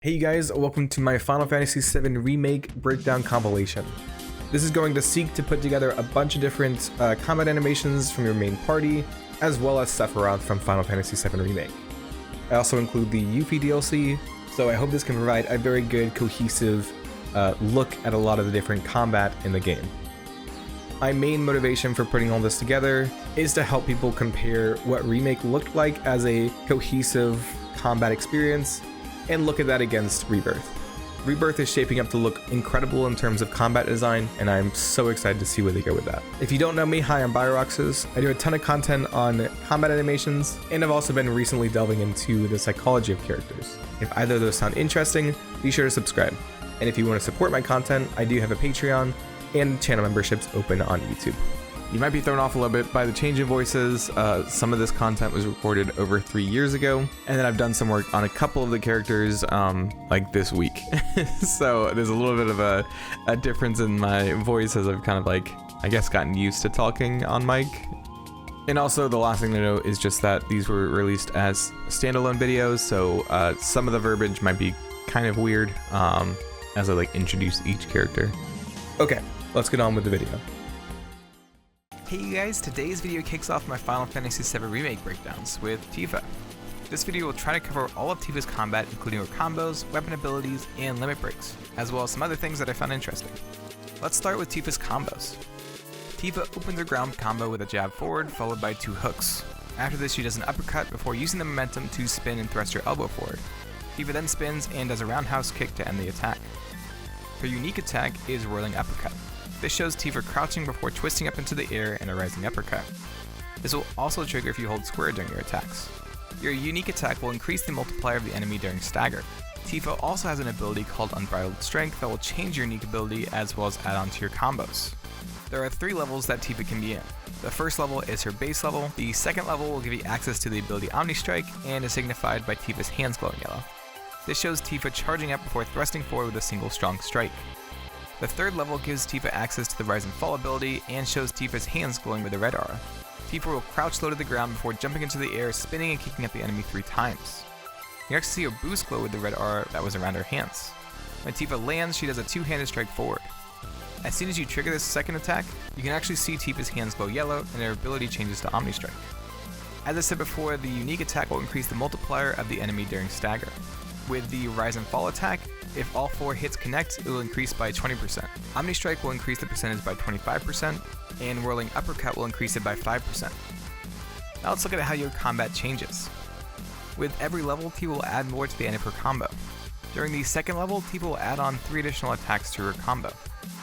Hey you guys, welcome to my Final Fantasy VII Remake Breakdown compilation. This is going to seek to put together a bunch of different combat animations from your main party, as well as Sephiroth from Final Fantasy VII Remake. I also include the Yuffie DLC, so I hope this can provide a very good, cohesive look at a lot of the different combat in the game. My main motivation for putting all this together is to help people compare what Remake looked like as a cohesive combat experience and look at that against Rebirth. Rebirth is shaping up to look incredible in terms of combat design, and I'm so excited to see where they go with that. If you don't know me, hi, I'm Bio-Roxas. I do a ton of content on combat animations, and I've also been recently delving into the psychology of characters. If either of those sound interesting, be sure to subscribe. And if you want to support my content, I do have a Patreon and channel memberships open on YouTube. You might be thrown off a little bit by the change in voices. Some of this content was recorded over 3 years ago, and then I've done some work on a couple of the characters like this week. So there's a little bit of a difference in my voice as I've kind of I guess gotten used to talking on mic. And also the last thing to note is just that these were released as standalone videos, so some of the verbiage might be kind of weird as I introduce each character. Okay, let's get on with the video. Hey you guys, today's video kicks off my Final Fantasy VII Remake Breakdowns with Tifa. This video will try to cover all of Tifa's combat, including her combos, weapon abilities, and limit breaks, as well as some other things that I found interesting. Let's start with Tifa's combos. Tifa opens her ground combo with a jab forward, followed by 2 hooks. After this, she does an uppercut before using the momentum to spin and thrust her elbow forward. Tifa then spins and does a roundhouse kick to end the attack. Her unique attack is Whirling Uppercut. This shows Tifa crouching before twisting up into the air in a rising uppercut. This will also trigger if you hold square during your attacks. Your unique attack will increase the multiplier of the enemy during stagger. Tifa also has an ability called Unbridled Strength that will change your unique ability as well as add on to your combos. There are 3 levels that Tifa can be in. The first level is her base level, the second level will give you access to the ability Omni Strike and is signified by Tifa's hands glowing yellow. This shows Tifa charging up before thrusting forward with a single strong strike. The third level gives Tifa access to the Rise and Fall ability and shows Tifa's hands glowing with a red aura. Tifa will crouch low to the ground before jumping into the air, spinning and kicking at the enemy 3 times. You next see a boost glow with the red aura that was around her hands. When Tifa lands, she does a 2-handed strike forward. As soon as you trigger this second attack, you can actually see Tifa's hands glow yellow and her ability changes to Omni Strike. As I said before, the unique attack will increase the multiplier of the enemy during stagger. With the Rise and Fall attack, if all 4 hits connect, it will increase by 20%. Omni Strike will increase the percentage by 25%, and Whirling Uppercut will increase it by 5%. Now let's look at how your combat changes. With every level, Tifa will add more to the end of her combo. During the second level, Tifa will add on 3 additional attacks to her combo.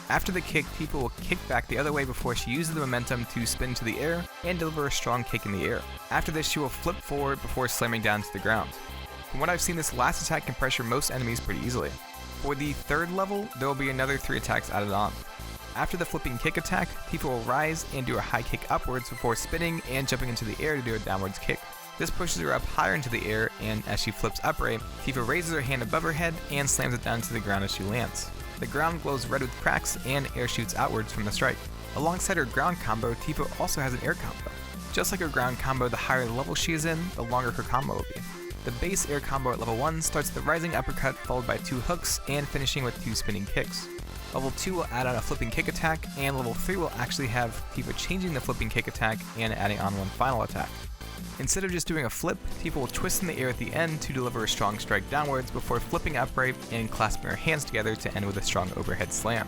After the kick, Tifa will kick back the other way before she uses the momentum to spin to the air and deliver a strong kick in the air. After this, she will flip forward before slamming down to the ground. From what I've seen, this last attack can pressure most enemies pretty easily. For the third level, there will be another 3 attacks added on. After the flipping kick attack, Tifa will rise and do a high kick upwards before spinning and jumping into the air to do a downwards kick. This pushes her up higher into the air, and as she flips upright, Tifa raises her hand above her head and slams it down to the ground as she lands. The ground glows red with cracks and air shoots outwards from the strike. Alongside her ground combo, Tifa also has an air combo. Just like her ground combo, the higher the level she is in, the longer her combo will be. The base air combo at level 1 starts with the rising uppercut followed by 2 hooks and finishing with 2 spinning kicks. Level 2 will add on a flipping kick attack, and level 3 will actually have Tifa changing the flipping kick attack and adding on one final attack. Instead of just doing a flip, Tifa will twist in the air at the end to deliver a strong strike downwards before flipping upright and clasping her hands together to end with a strong overhead slam.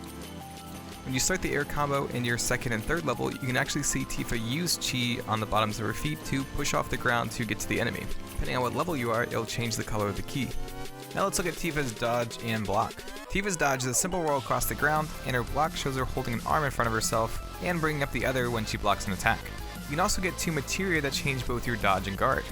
When you start the air combo in your second and third level, you can actually see Tifa use chi on the bottoms of her feet to push off the ground to get to the enemy. Depending on what level you are, it'll change the color of the ki. Now let's look at Tifa's dodge and block. Tifa's dodge is a simple roll across the ground, and her block shows her holding an arm in front of herself and bringing up the other when she blocks an attack. You can also get 2 materia that change both your dodge and guard.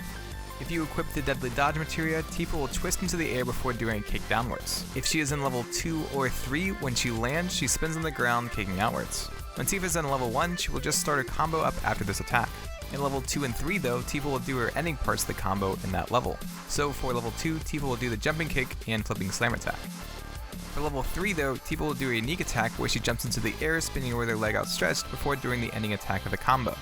If you equip the Deadly Dodge materia, Tifa will twist into the air before doing a kick downwards. If she is in level 2 or 3, when she lands, she spins on the ground, kicking outwards. When Tifa is in level 1, she will just start her combo up after this attack. In level 2 and 3 though, Tifa will do her ending parts of the combo in that level. So for level 2, Tifa will do the jumping kick and flipping slam attack. For level 3 though, Tifa will do a unique attack where she jumps into the air, spinning with her leg outstretched before doing the ending attack of the combo.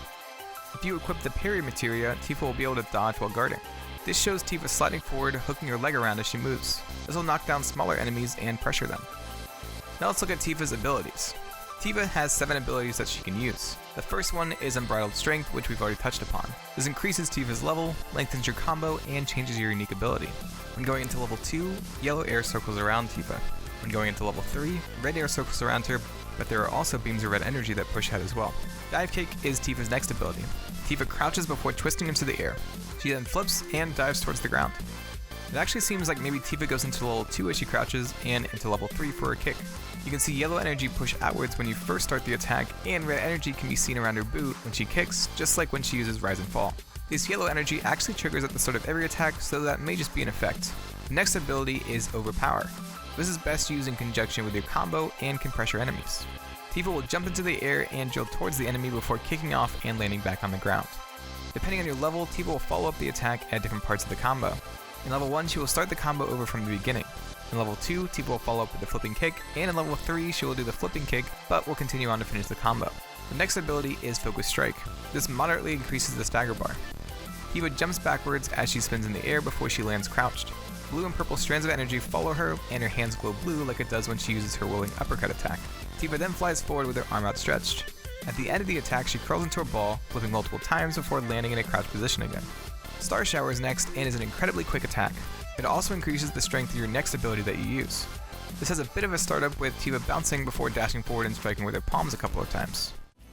If you equip the parry materia, Tifa will be able to dodge while guarding. This shows Tifa sliding forward, hooking her leg around as she moves. This will knock down smaller enemies and pressure them. Now let's look at Tifa's abilities. Tifa has 7 abilities that she can use. The first one is Unbridled Strength, which we've already touched upon. This increases Tifa's level, lengthens your combo, and changes your unique ability. When going into level 2, yellow air circles around Tifa. When going into level 3, red air circles around her, but there are also beams of red energy that push ahead as well. Dive Kick is Tifa's next ability. Tifa crouches before twisting into the air. She then flips and dives towards the ground. It actually seems like maybe Tifa goes into level 2 as she crouches, and into level 3 for her kick. You can see yellow energy push outwards when you first start the attack, and red energy can be seen around her boot when she kicks, just like when she uses Rise and Fall. This yellow energy actually triggers at the start of every attack, so that may just be an effect. The next ability is Overpower. This is best used in conjunction with your combo and can pressure enemies. Tifa will jump into the air and drill towards the enemy before kicking off and landing back on the ground. Depending on your level, Tifa will follow up the attack at different parts of the combo. In level 1, she will start the combo over from the beginning. In level 2, Tifa will follow up with the flipping kick, and in level 3, she will do the flipping kick, but will continue on to finish the combo. The next ability is Focus Strike. This moderately increases the stagger bar. Tifa jumps backwards as she spins in the air before she lands crouched. Blue and purple strands of energy follow her, and her hands glow blue like it does when she uses her whirling uppercut attack. Tifa then flies forward with her arm outstretched. At the end of the attack, she curls into a ball, flipping multiple times before landing in a crouched position again. Star Shower is next and is an incredibly quick attack. It also increases the strength of your next ability that you use. This has a bit of a startup with Tifa bouncing before dashing forward and striking with her palms a couple of times.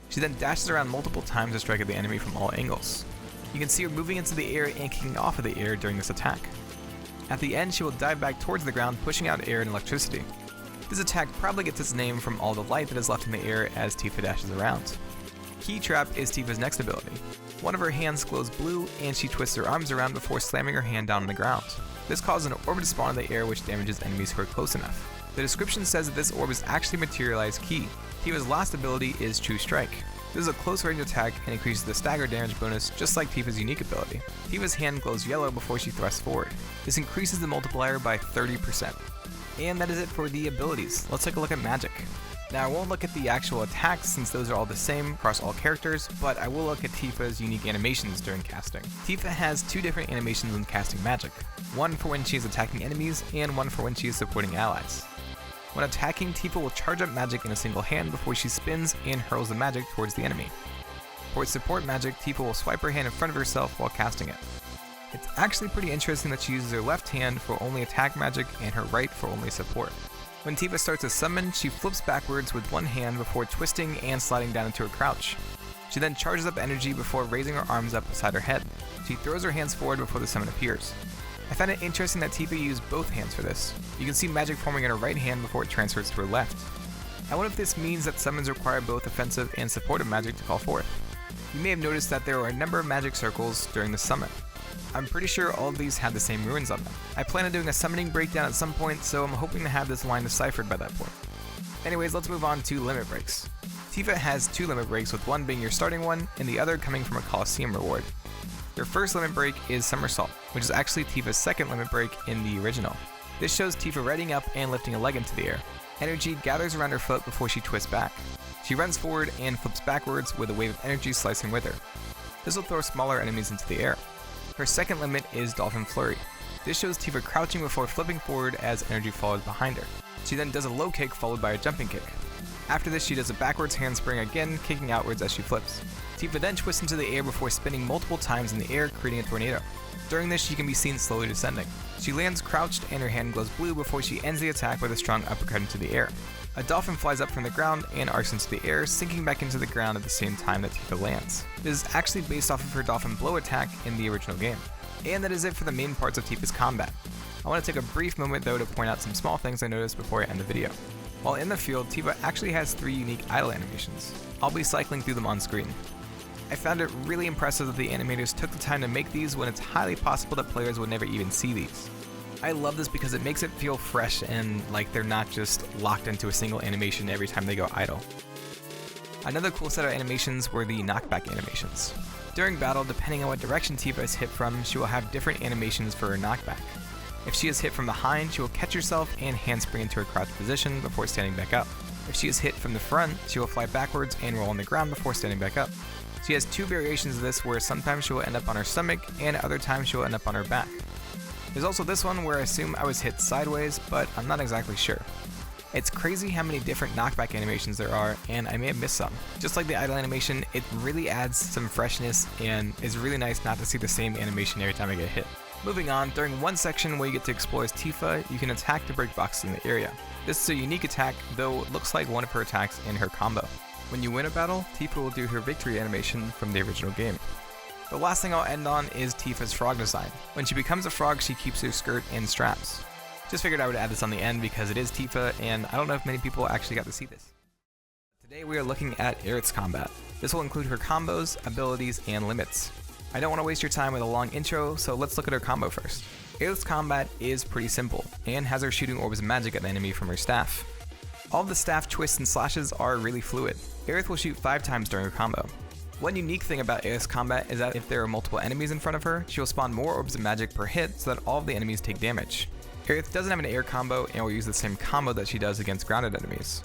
She then dashes around multiple times to strike at the enemy from all angles. You can see her moving into the air and kicking off of the air during this attack. At the end, she will dive back towards the ground, pushing out air and electricity. This attack probably gets its name from all the light that is left in the air as Tifa dashes around. Key Trap is Tifa's next ability. One of her hands glows blue, and she twists her arms around before slamming her hand down on the ground. This causes an orb to spawn in the air which damages enemies who are close enough. The description says that this orb is actually materialized Ki. Tifa's last ability is True Strike. This is a close range attack and increases the stagger damage bonus just like Tifa's unique ability. Tifa's hand glows yellow before she thrusts forward. This increases the multiplier by 30%. And that is it for the abilities. Let's take a look at magic. Now I won't look at the actual attacks since those are all the same across all characters, but I will look at Tifa's unique animations during casting. Tifa has 2 different animations when casting magic. One for when she is attacking enemies, and one for when she is supporting allies. When attacking, Tifa will charge up magic in a single hand before she spins and hurls the magic towards the enemy. For its support magic, Tifa will swipe her hand in front of herself while casting it. It's actually pretty interesting that she uses her left hand for only attack magic and her right for only support. When Tifa starts a summon, she flips backwards with one hand before twisting and sliding down into a crouch. She then charges up energy before raising her arms up beside her head. She throws her hands forward before the summon appears. I find it interesting that Tifa used both hands for this. You can see magic forming in her right hand before it transfers to her left. I wonder if this means that summons require both offensive and supportive magic to call forth. You may have noticed that there are a number of magic circles during the summon. I'm pretty sure all of these had the same ruins on them. I plan on doing a summoning breakdown at some point, so I'm hoping to have this line deciphered by that point. Anyways, let's move on to limit breaks. Tifa has 2 limit breaks, with one being your starting one, and the other coming from a Coliseum reward. Your first limit break is Somersault, which is actually Tifa's second limit break in the original. This shows Tifa readying up and lifting a leg into the air. Energy gathers around her foot before she twists back. She runs forward and flips backwards with a wave of energy slicing with her. This will throw smaller enemies into the air. Her second limit is Dolphin Flurry. This shows Tifa crouching before flipping forward as energy follows behind her. She then does a low kick followed by a jumping kick. After this, she does a backwards handspring again, kicking outwards as she flips. Tifa then twists into the air before spinning multiple times in the air, creating a tornado. During this, she can be seen slowly descending. She lands crouched and her hand glows blue before she ends the attack with a strong uppercut into the air. A dolphin flies up from the ground and arcs into the air, sinking back into the ground at the same time that Tifa lands. This is actually based off of her dolphin blow attack in the original game. And that is it for the main parts of Tifa's combat. I want to take a brief moment though to point out some small things I noticed before I end the video. While in the field, Tifa actually has 3 unique idle animations. I'll be cycling through them on screen. I found it really impressive that the animators took the time to make these when it's highly possible that players would never even see these. I love this because it makes it feel fresh and like they're not just locked into a single animation every time they go idle. Another cool set of animations were the knockback animations. During battle, depending on what direction Tifa is hit from, she will have different animations for her knockback. If she is hit from behind, she will catch herself and handspring into her crouched position before standing back up. If she is hit from the front, she will fly backwards and roll on the ground before standing back up. She has two variations of this where sometimes she will end up on her stomach and other times she will end up on her back. There's also this one where I assume I was hit sideways, but I'm not exactly sure. It's crazy how many different knockback animations there are, and I may have missed some. Just like the idle animation, it really adds some freshness and is really nice not to see the same animation every time I get hit. Moving on, during one section where you get to explore as Tifa, you can attack to break boxes in the area. This is a unique attack, though it looks like one of her attacks in her combo. When you win a battle, Tifa will do her victory animation from the original game. The last thing I'll end on is Tifa's frog design. When she becomes a frog, she keeps her skirt in straps. Just figured I would add this on the end because it is Tifa, and I don't know if many people actually got to see this. Today we are looking at Aerith's combat. This will include her combos, abilities, and limits. I don't want to waste your time with a long intro, so let's look at her combo first. Aerith's combat is pretty simple, and has her shooting orbs of magic at the enemy from her staff. All of the staff twists and slashes are really fluid. Aerith will shoot 5 times during her combo. One unique thing about Aerith's combat is that if there are multiple enemies in front of her, she will spawn more orbs of magic per hit so that all of the enemies take damage. Aerith doesn't have an air combo and will use the same combo that she does against grounded enemies.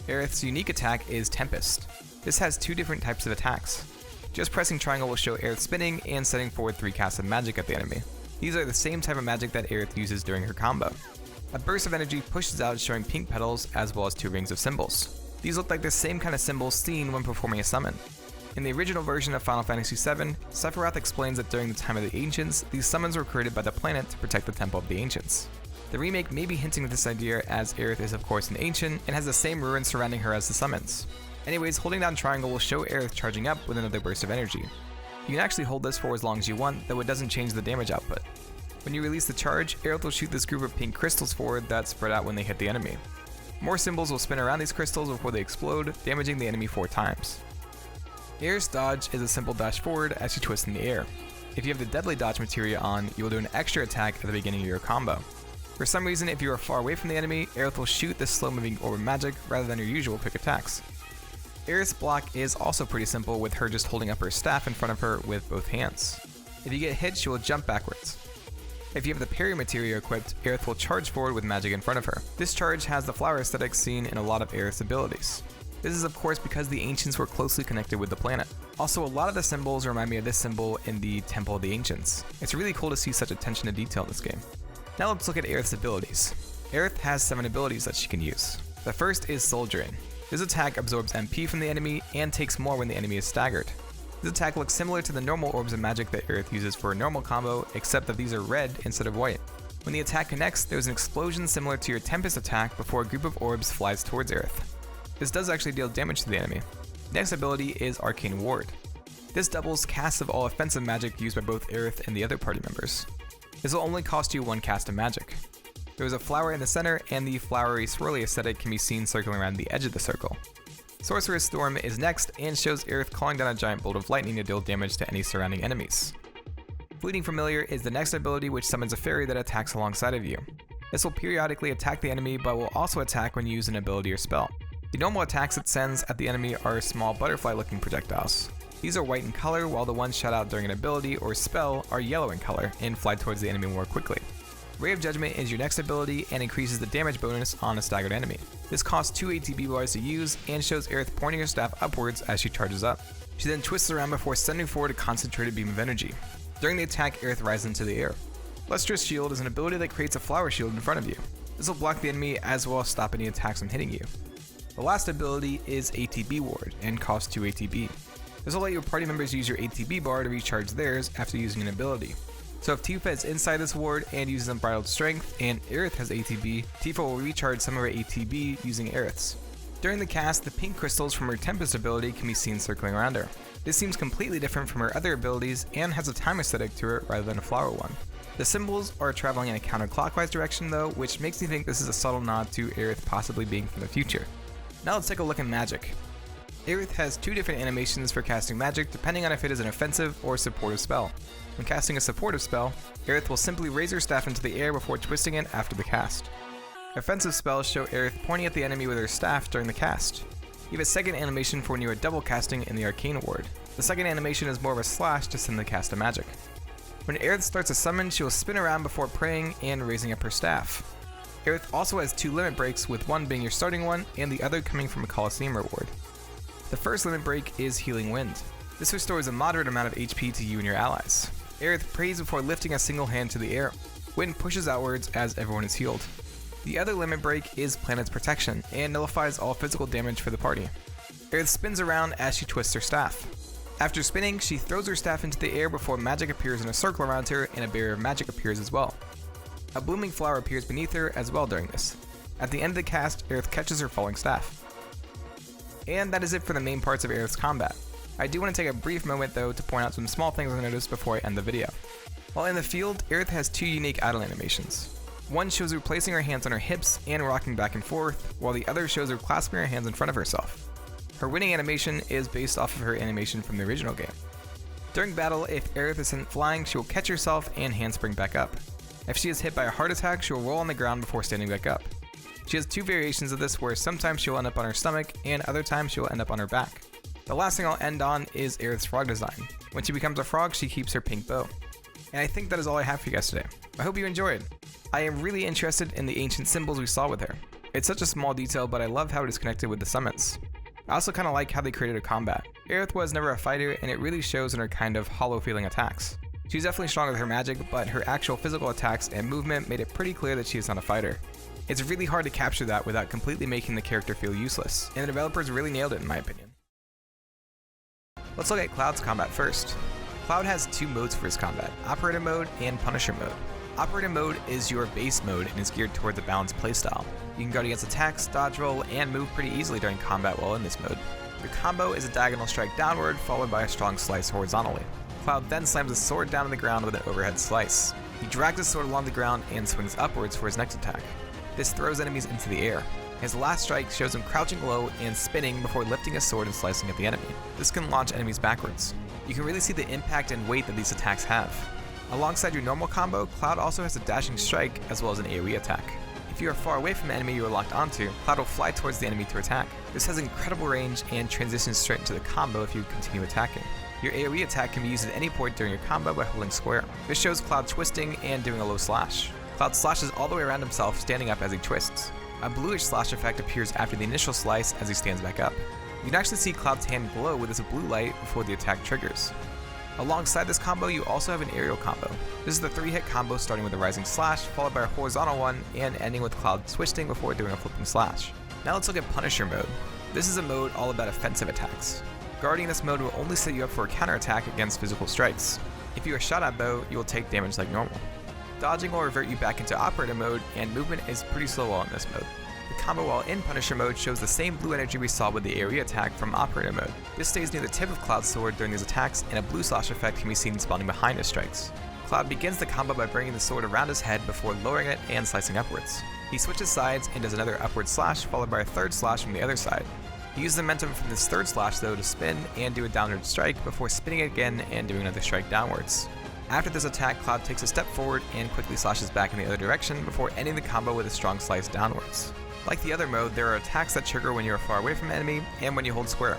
Aerith's unique attack is Tempest. This has 2 different types of attacks. Just pressing triangle will show Aerith spinning and setting forward 3 casts of magic at the enemy. These are the same type of magic that Aerith uses during her combo. A burst of energy pushes out showing pink petals as well as 2 rings of symbols. These look like the same kind of symbols seen when performing a summon. In the original version of Final Fantasy VII, Sephiroth explains that during the time of the Ancients, these summons were created by the planet to protect the Temple of the Ancients. The remake may be hinting at this idea as Aerith is of course an Ancient and has the same ruins surrounding her as the summons. Anyways, holding down triangle will show Aerith charging up with another burst of energy. You can actually hold this for as long as you want, though it doesn't change the damage output. When you release the charge, Aerith will shoot this group of pink crystals forward that spread out when they hit the enemy. More symbols will spin around these crystals before they explode, damaging the enemy 4 times. Aerith's dodge is a simple dash forward as she twists in the air. If you have the deadly dodge materia on, you will do an extra attack at the beginning of your combo. For some reason, if you are far away from the enemy, Aerith will shoot this slow moving orb of magic rather than your usual quick attacks. Aerith's block is also pretty simple, with her just holding up her staff in front of her with both hands. If you get hit, she will jump backwards. If you have the parry materia equipped, Aerith will charge forward with magic in front of her. This charge has the flower aesthetic seen in a lot of Aerith's abilities. This is of course because the Ancients were closely connected with the planet. Also, a lot of the symbols remind me of this symbol in the Temple of the Ancients. It's really cool to see such attention to detail in this game. Now let's look at Aerith's abilities. Aerith has 7 abilities that she can use. The first is Soul Drain. This attack absorbs MP from the enemy and takes more when the enemy is staggered. This attack looks similar to the normal orbs of magic that Aerith uses for a normal combo, except that these are red instead of white. When the attack connects, there's an explosion similar to your Tempest attack before a group of orbs flies towards Aerith. This does actually deal damage to the enemy. Next ability is Arcane Ward. This doubles casts of all offensive magic used by both Aerith and the other party members. This will only cost you 1 cast of magic. There is a flower in the center, and the flowery swirly aesthetic can be seen circling around the edge of the circle. Sorcerer's Storm is next and shows Aerith calling down a giant bolt of lightning to deal damage to any surrounding enemies. Fleeting Familiar is the next ability, which summons a fairy that attacks alongside of you. This will periodically attack the enemy, but will also attack when you use an ability or spell. The normal attacks it sends at the enemy are small butterfly-looking projectiles. These are white in color, while the ones shot out during an ability or spell are yellow in color and fly towards the enemy more quickly. Ray of Judgment is your next ability and increases the damage bonus on a staggered enemy. This costs 2 ATB bars to use and shows Aerith pointing her staff upwards as she charges up. She then twists around before sending forward a concentrated beam of energy. During the attack, Aerith rises into the air. Lustrous Shield is an ability that creates a flower shield in front of you. This will block the enemy as well as stop any attacks from hitting you. The last ability is ATB Ward and costs 2 ATB. This will let your party members use your ATB bar to recharge theirs after using an ability. So if Tifa is inside this ward and uses Unbridled Strength and Aerith has ATB, Tifa will recharge some of her ATB using Aerith's. During the cast, the pink crystals from her Tempest ability can be seen circling around her. This seems completely different from her other abilities and has a time aesthetic to it rather than a flower one. The symbols are traveling in a counterclockwise direction though, which makes me think this is a subtle nod to Aerith possibly being from the future. Now let's take a look at magic. Aerith has 2 different animations for casting magic depending on if it is an offensive or supportive spell. When casting a supportive spell, Aerith will simply raise her staff into the air before twisting it after the cast. Offensive spells show Aerith pointing at the enemy with her staff during the cast. You have a second animation for when you are double casting in the Arcane Ward. The second animation is more of a slash to send the cast of magic. When Aerith starts a summon, she will spin around before praying and raising up her staff. Aerith also has 2 limit breaks, with one being your starting one and the other coming from a Colosseum reward. The first limit break is Healing Wind. This restores a moderate amount of HP to you and your allies. Aerith prays before lifting a single hand to the air. Wind pushes outwards as everyone is healed. The other limit break is Planet's Protection, and nullifies all physical damage for the party. Aerith spins around as she twists her staff. After spinning, she throws her staff into the air before magic appears in a circle around her and a barrier of magic appears as well. A blooming flower appears beneath her as well during this. At the end of the cast, Aerith catches her falling staff. And that is it for the main parts of Aerith's combat. I do want to take a brief moment though to point out some small things I noticed before I end the video. While in the field, Aerith has two unique idle animations. One shows her placing her hands on her hips and rocking back and forth, while the other shows her clasping her hands in front of herself. Her winning animation is based off of her animation from the original game. During battle, if Aerith is sent flying, she will catch herself and handspring back up. If she is hit by a heart attack, she will roll on the ground before standing back up. She has two variations of this where sometimes she will end up on her stomach and other times she will end up on her back. The last thing I'll end on is Aerith's frog design. When she becomes a frog, she keeps her pink bow. And I think that is all I have for you guys today. I hope you enjoyed. I am really interested in the ancient symbols we saw with her. It's such a small detail, but I love how it is connected with the summons. I also kind of like how they created a combat. Aerith was never a fighter, and it really shows in her kind of hollow feeling attacks. She's definitely strong with her magic, but her actual physical attacks and movement made it pretty clear that she is not a fighter. It's really hard to capture that without completely making the character feel useless, and the developers really nailed it in my opinion. Let's look at Cloud's combat first. Cloud has two modes for his combat, Operator Mode and Punisher Mode. Operator Mode is your base mode and is geared towards a balanced playstyle. You can guard against attacks, dodge roll, and move pretty easily during combat while in this mode. Your combo is a diagonal strike downward followed by a strong slice horizontally. Cloud then slams his sword down on the ground with an overhead slice. He drags his sword along the ground and swings upwards for his next attack. This throws enemies into the air. His last strike shows him crouching low and spinning before lifting his sword and slicing at the enemy. This can launch enemies backwards. You can really see the impact and weight that these attacks have. Alongside your normal combo, Cloud also has a dashing strike as well as an AoE attack. If you are far away from the enemy you are locked onto, Cloud will fly towards the enemy to attack. This has incredible range and transitions straight into the combo if you continue attacking. Your AoE attack can be used at any point during your combo by holding square. This shows Cloud twisting and doing a low slash. Cloud slashes all the way around himself, standing up as he twists. A bluish slash effect appears after the initial slice as he stands back up. You can actually see Cloud's hand glow with this blue light before the attack triggers. Alongside this combo, you also have an aerial combo. This is the 3-hit combo starting with a rising slash, followed by a horizontal one, and ending with Cloud twisting before doing a flipping slash. Now let's look at Punisher Mode. This is a mode all about offensive attacks. Guarding this mode will only set you up for a counterattack against physical strikes. If you are shot at though, you will take damage like normal. Dodging will revert you back into Operator Mode, and movement is pretty slow while in this mode. The combo while in Punisher Mode shows the same blue energy we saw with the AoE attack from Operator Mode. This stays near the tip of Cloud's sword during these attacks, and a blue slash effect can be seen spawning behind his strikes. Cloud begins the combo by bringing the sword around his head before lowering it and slicing upwards. He switches sides and does another upward slash followed by a third slash from the other side. He uses the momentum from this third slash though to spin and do a downward strike before spinning again and doing another strike downwards. After this attack, Cloud takes a step forward and quickly slashes back in the other direction before ending the combo with a strong slice downwards. Like the other mode, there are attacks that trigger when you are far away from an enemy and when you hold square.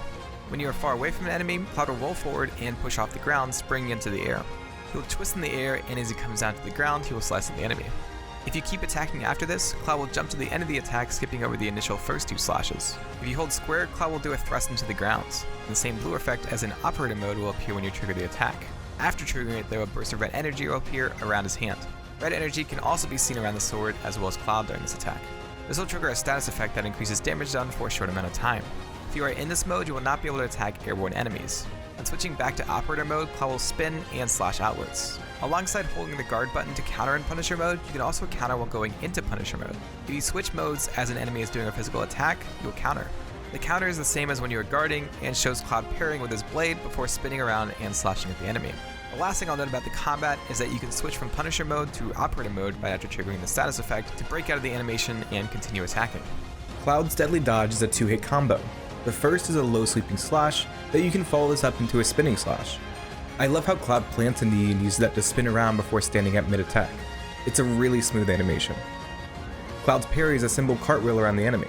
When you are far away from an enemy, Cloud will roll forward and push off the ground, springing into the air. He will twist in the air, and as he comes down to the ground, he will slice at the enemy. If you keep attacking after this, Cloud will jump to the end of the attack, skipping over the initial first two slashes. If you hold square, Cloud will do a thrust into the ground. The same blue effect as in Operator Mode will appear when you trigger the attack. After triggering it though, a burst of red energy will appear around his hand. Red energy can also be seen around the sword as well as Cloud during this attack. This will trigger a status effect that increases damage done for a short amount of time. If you are in this mode, you will not be able to attack airborne enemies. When switching back to Operator Mode, Cloud will spin and slash outwards. Alongside holding the guard button to counter in Punisher Mode, you can also counter while going into Punisher Mode. If you switch modes as an enemy is doing a physical attack, you will counter. The counter is the same as when you are guarding and shows Cloud parrying with his blade before spinning around and slashing at the enemy. The last thing I'll note about the combat is that you can switch from Punisher Mode to Operator Mode right after triggering the status effect to break out of the animation and continue attacking. Cloud's Deadly Dodge is a 2-hit combo. The first is a low sweeping slash that you can follow this up into a spinning slash. I love how Cloud plants a knee and uses that to spin around before standing at mid-attack. It's a really smooth animation. Cloud's parry is a simple cartwheel around the enemy.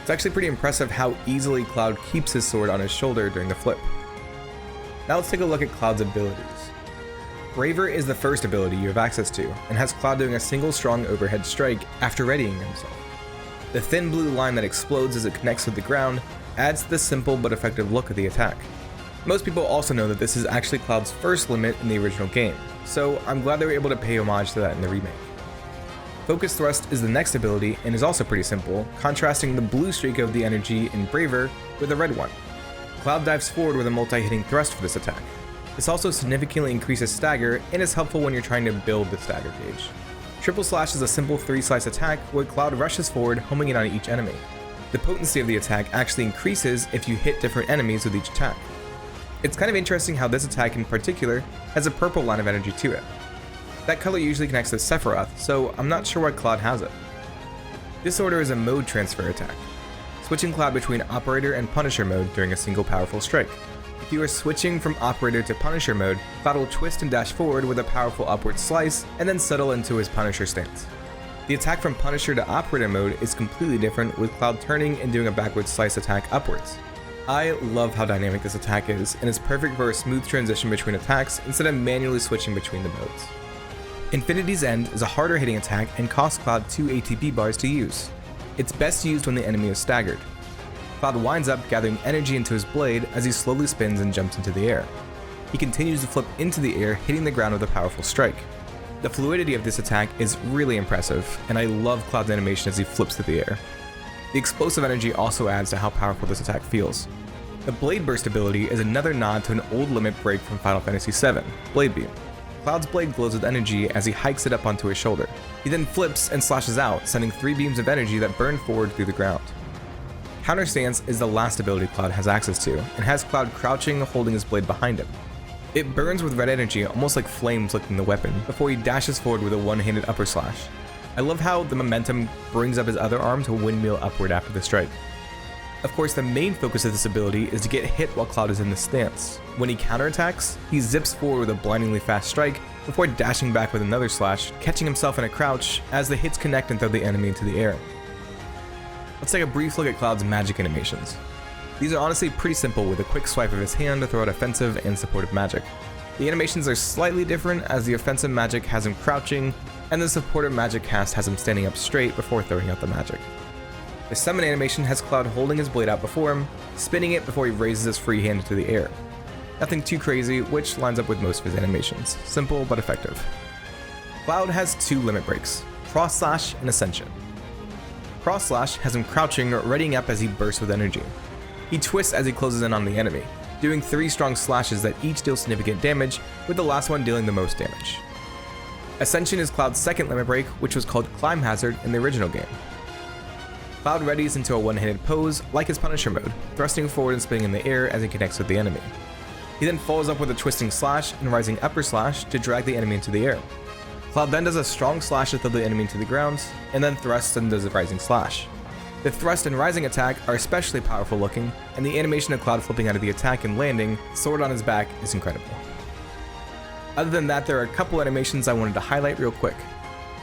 It's actually pretty impressive how easily Cloud keeps his sword on his shoulder during the flip. Now let's take a look at Cloud's abilities. Braver is the first ability you have access to, and has Cloud doing a single strong overhead strike after readying himself. The thin blue line that explodes as it connects with the ground adds to the simple but effective look of the attack. Most people also know that this is actually Cloud's first limit in the original game, so I'm glad they were able to pay homage to that in the remake. Focus Thrust is the next ability and is also pretty simple, contrasting the blue streak of the energy in Braver with the red one. Cloud dives forward with a multi-hitting thrust for this attack. This also significantly increases stagger and is helpful when you're trying to build the stagger gauge. Triple Slash is a simple 3-slice attack where Cloud rushes forward, homing in on each enemy. The potency of the attack actually increases if you hit different enemies with each attack. It's kind of interesting how this attack in particular has a purple line of energy to it. That color usually connects to Sephiroth, so I'm not sure why Cloud has it. Disorder is a mode transfer attack, switching Cloud between Operator and Punisher mode during a single powerful strike. If you are switching from Operator to Punisher mode, Cloud will twist and dash forward with a powerful upward slice, and then settle into his Punisher stance. The attack from Punisher to Operator mode is completely different, with Cloud turning and doing a backward slice attack upwards. I love how dynamic this attack is, and is perfect for a smooth transition between attacks instead of manually switching between the modes. Infinity's End is a harder hitting attack and costs Cloud 2 ATB bars to use. It's best used when the enemy is staggered. Cloud winds up gathering energy into his blade as he slowly spins and jumps into the air. He continues to flip into the air, hitting the ground with a powerful strike. The fluidity of this attack is really impressive, and I love Cloud's animation as he flips through the air. The explosive energy also adds to how powerful this attack feels. The Blade Burst ability is another nod to an old limit break from Final Fantasy VII, Blade Beam. Cloud's blade glows with energy as he hikes it up onto his shoulder. He then flips and slashes out, sending 3 beams of energy that burn forward through the ground. Counter Stance is the last ability Cloud has access to, and has Cloud crouching, holding his blade behind him. It burns with red energy, almost like flames licking the weapon, before he dashes forward with a one-handed upper slash. I love how the momentum brings up his other arm to windmill upward after the strike. Of course, the main focus of this ability is to get hit while Cloud is in this stance. When he counterattacks, he zips forward with a blindingly fast strike before dashing back with another slash, catching himself in a crouch as the hits connect and throw the enemy into the air. Let's take a brief look at Cloud's magic animations. These are honestly pretty simple, with a quick swipe of his hand to throw out offensive and supportive magic. The animations are slightly different, as the offensive magic has him crouching, and the supportive magic cast has him standing up straight before throwing out the magic. The summon animation has Cloud holding his blade out before him, spinning it before he raises his free hand into the air. Nothing too crazy, which lines up with most of his animations. Simple but effective. Cloud has 2 limit breaks, Cross Slash and Ascension. Cross Slash has him crouching, readying up as he bursts with energy. He twists as he closes in on the enemy, doing 3 strong slashes that each deal significant damage, with the last one dealing the most damage. Ascension is Cloud's second limit break, which was called Climb Hazard in the original game. Cloud readies into a one-handed pose, like his Punisher mode, thrusting forward and spinning in the air as he connects with the enemy. He then follows up with a twisting slash and rising upper slash to drag the enemy into the air. Cloud then does a strong slash to throw the enemy into the ground, and then thrusts and does a rising slash. The thrust and rising attack are especially powerful looking, and the animation of Cloud flipping out of the attack and landing, sword on his back, is incredible. Other than that, there are a couple animations I wanted to highlight real quick.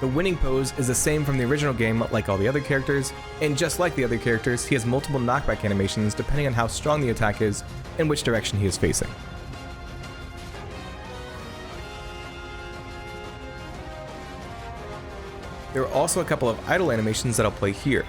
The winning pose is the same from the original game like all the other characters, and just like the other characters, he has multiple knockback animations depending on how strong the attack is and which direction he is facing. There are also a couple of idle animations that I'll play here.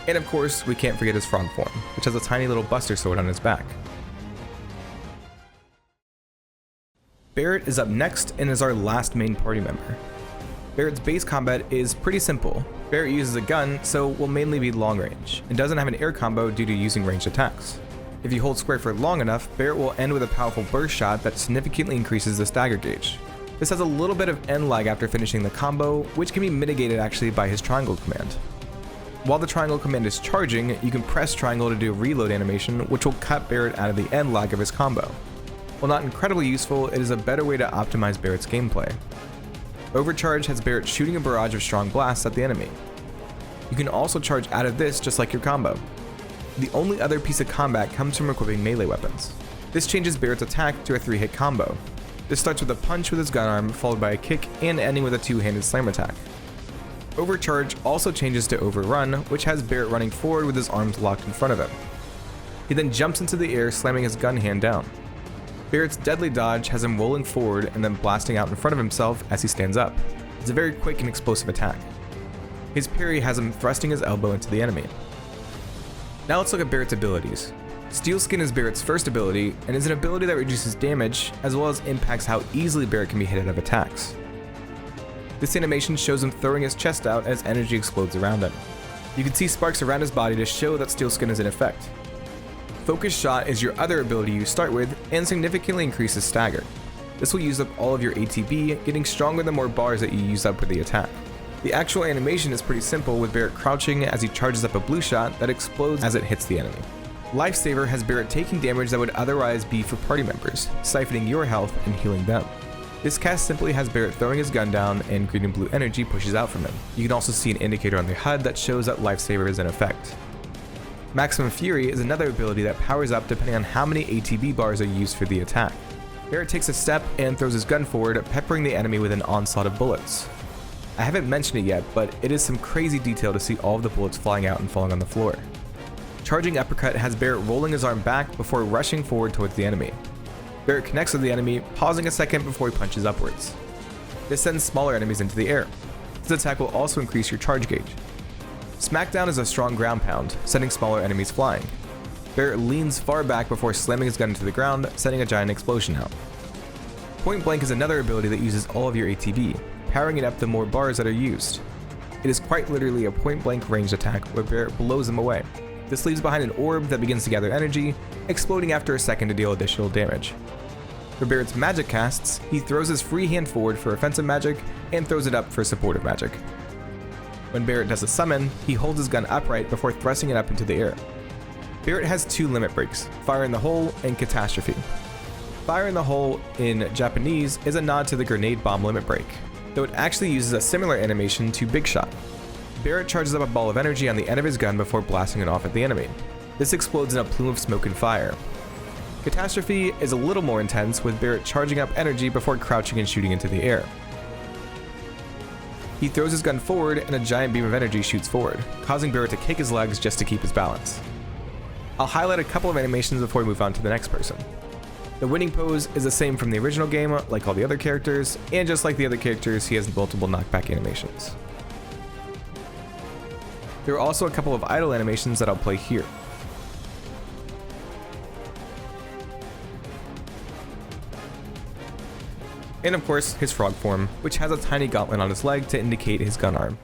And of course, we can't forget his frog form, which has a tiny little buster sword on his back. Barret is up next and is our last main party member. Barret's base combat is pretty simple. Barret uses a gun, so will mainly be long range, and doesn't have an air combo due to using ranged attacks. If you hold square for long enough, Barret will end with a powerful burst shot that significantly increases the stagger gauge. This has a little bit of end lag after finishing the combo, which can be mitigated actually by his triangle command. While the triangle command is charging, you can press triangle to do a reload animation, which will cut Barret out of the end lag of his combo. While not incredibly useful, it is a better way to optimize Barret's gameplay. Overcharge has Barret shooting a barrage of strong blasts at the enemy. You can also charge out of this just like your combo. The only other piece of combat comes from equipping melee weapons. This changes Barret's attack to a 3-hit combo. This starts with a punch with his gun arm, followed by a kick, and ending with a 2-handed slam attack. Overcharge also changes to Overrun, which has Barret running forward with his arms locked in front of him. He then jumps into the air, slamming his gun hand down. Barret's deadly dodge has him rolling forward and then blasting out in front of himself as he stands up. It's a very quick and explosive attack. His parry has him thrusting his elbow into the enemy. Now let's look at Barret's abilities. Steel Skin is Barret's first ability, and is an ability that reduces damage, as well as impacts how easily Barret can be hit out of attacks. This animation shows him throwing his chest out as energy explodes around him. You can see sparks around his body to show that Steel Skin is in effect. Focus Shot is your other ability you start with, and significantly increases stagger. This will use up all of your ATB, getting stronger the more bars that you use up with the attack. The actual animation is pretty simple, with Barret crouching as he charges up a blue shot that explodes as it hits the enemy. Lifesaver has Barret taking damage that would otherwise be for party members, siphoning your health and healing them. This cast simply has Barret throwing his gun down and green and blue energy pushes out from him. You can also see an indicator on the HUD that shows that Lifesaver is in effect. Maximum Fury is another ability that powers up depending on how many ATB bars are used for the attack. Barret takes a step and throws his gun forward, peppering the enemy with an onslaught of bullets. I haven't mentioned it yet, but it is some crazy detail to see all of the bullets flying out and falling on the floor. Charging Uppercut has Barret rolling his arm back before rushing forward towards the enemy. Barret connects with the enemy, pausing a second before he punches upwards. This sends smaller enemies into the air. This attack will also increase your charge gauge. Smackdown is a strong ground pound, sending smaller enemies flying. Barret leans far back before slamming his gun into the ground, sending a giant explosion out. Point Blank is another ability that uses all of your ATB, powering it up the more bars that are used. It is quite literally a point-blank ranged attack where Barret blows them away. This leaves behind an orb that begins to gather energy, exploding after a second to deal additional damage. For Barret's magic casts, he throws his free hand forward for offensive magic and throws it up for supportive magic. When Barret does a summon, he holds his gun upright before thrusting it up into the air. Barret has two limit breaks, Fire in the Hole and Catastrophe. Fire in the Hole in Japanese is a nod to the grenade bomb limit break, though it actually uses a similar animation to Big Shot. Barret charges up a ball of energy on the end of his gun before blasting it off at the enemy. This explodes in a plume of smoke and fire. Catastrophe is a little more intense, with Barret charging up energy before crouching and shooting into the air. He throws his gun forward and a giant beam of energy shoots forward, causing Barret to kick his legs just to keep his balance. I'll highlight a couple of animations before we move on to the next person. The winning pose is the same from the original game, like all the other characters, and just like the other characters, he has multiple knockback animations. There are also a couple of idle animations that I'll play here. And of course, his frog form, which has a tiny gauntlet on his leg to indicate his gun arm.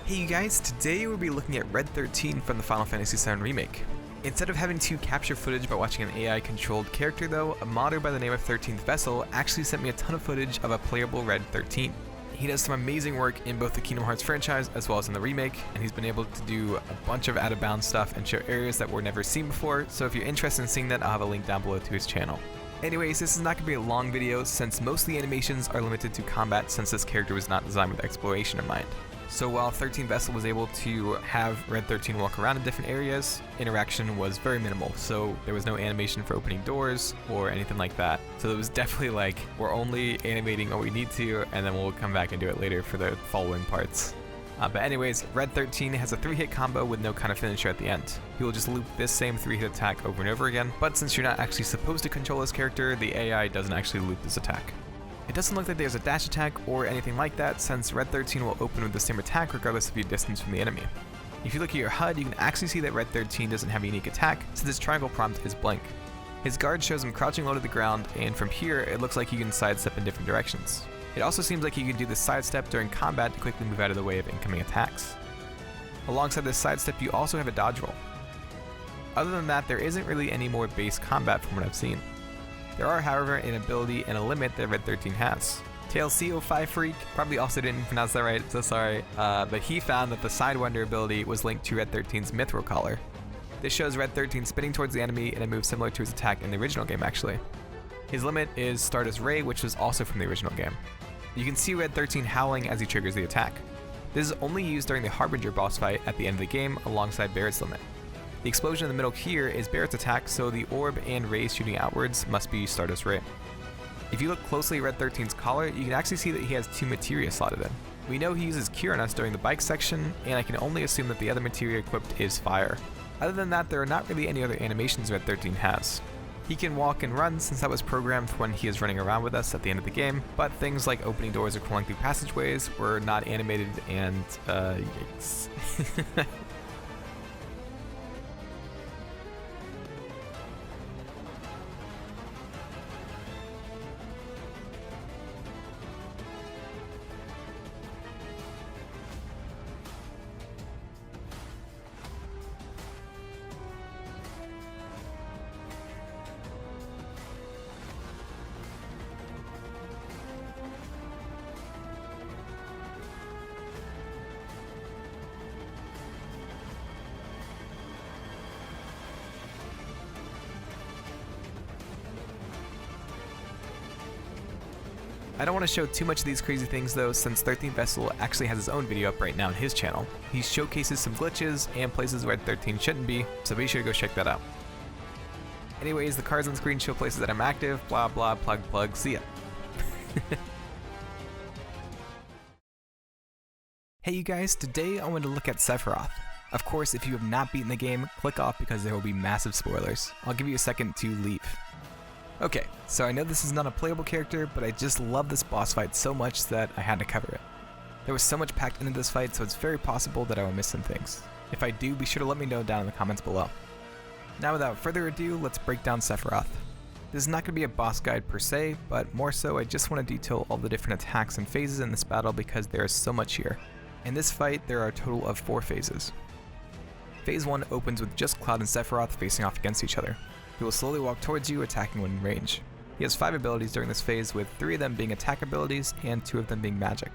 Hey you guys, today we'll be looking at Red 13 from the Final Fantasy VII Remake. Instead of having to capture footage by watching an AI-controlled character though, a modder by the name of 13th Vessel actually sent me a ton of footage of a playable Red 13. He does some amazing work in both the Kingdom Hearts franchise as well as in the remake, and he's been able to do a bunch of out-of-bounds stuff and show areas that were never seen before, so if you're interested in seeing that, I'll have a link down below to his channel. Anyways, this is not going to be a long video since most of the animations are limited to combat since this character was not designed with exploration in mind. So while 13 Vessel was able to have Red 13 walk around in different areas, interaction was very minimal, so there was no animation for opening doors or anything like that. So it was definitely like, we're only animating what we need to, and then we'll come back and do it later for the following parts. But anyways, Red 13 has a 3-hit combo with no kind of finisher at the end. He will just loop this same 3-hit attack over and over again, but since you're not actually supposed to control this character, the AI doesn't actually loop this attack. It doesn't look like there's a dash attack or anything like that, since Red 13 will open with the same attack regardless of your distance from the enemy. If you look at your HUD, you can actually see that Red 13 doesn't have a unique attack, since his triangle prompt is blank. His guard shows him crouching low to the ground, and from here, it looks like he can sidestep in different directions. It also seems like he can do the sidestep during combat to quickly move out of the way of incoming attacks. Alongside this sidestep, you also have a dodge roll. Other than that, there isn't really any more base combat from what I've seen. There are, however, an ability and a limit that Red 13 has. TLC05 Freak, probably also didn't pronounce that right, so sorry, but he found that the Sidewinder ability was linked to Red 13's Mithril Collar. This shows Red 13 spinning towards the enemy in a move similar to his attack in the original game actually. His limit is Stardust Ray, which was also from the original game. You can see Red 13 howling as he triggers the attack. This is only used during the Harbinger boss fight at the end of the game alongside Barret's limit. The explosion in the middle here is Barret's attack, so the orb and rays shooting outwards must be Stardust Ray. If you look closely at Red 13's collar, you can actually see that he has 2 materia slotted in. We know he uses Cure on us during the bike section, and I can only assume that the other materia equipped is Fire. Other than that, there are not really any other animations Red 13 has. He can walk and run since that was programmed for when he is running around with us at the end of the game, but things like opening doors or crawling through passageways were not animated and, yikes. I don't want to show too much of these crazy things though, since 13th Vessel actually has his own video up right now on his channel. He showcases some glitches and places where 13 shouldn't be, so be sure to go check that out. Anyways, the cards on screen show places that I'm active, blah blah, plug, see ya. Hey you guys, today I want to look at Sephiroth. Of course, if you have not beaten the game, click off because there will be massive spoilers. I'll give you a second to leave. Okay, so I know this is not a playable character, but I just love this boss fight so much that I had to cover it. There was so much packed into this fight, so it's very possible that I will miss some things. If I do, be sure to let me know down in the comments below. Now without further ado, let's break down Sephiroth. This is not going to be a boss guide per se, but more so I just want to detail all the different attacks and phases in this battle because there is so much here. In this fight, there are a total of 4 phases. Phase 1 opens with just Cloud and Sephiroth facing off against each other. He will slowly walk towards you, attacking when in range. He has 5 abilities during this phase, with 3 of them being attack abilities and 2 of them being magic.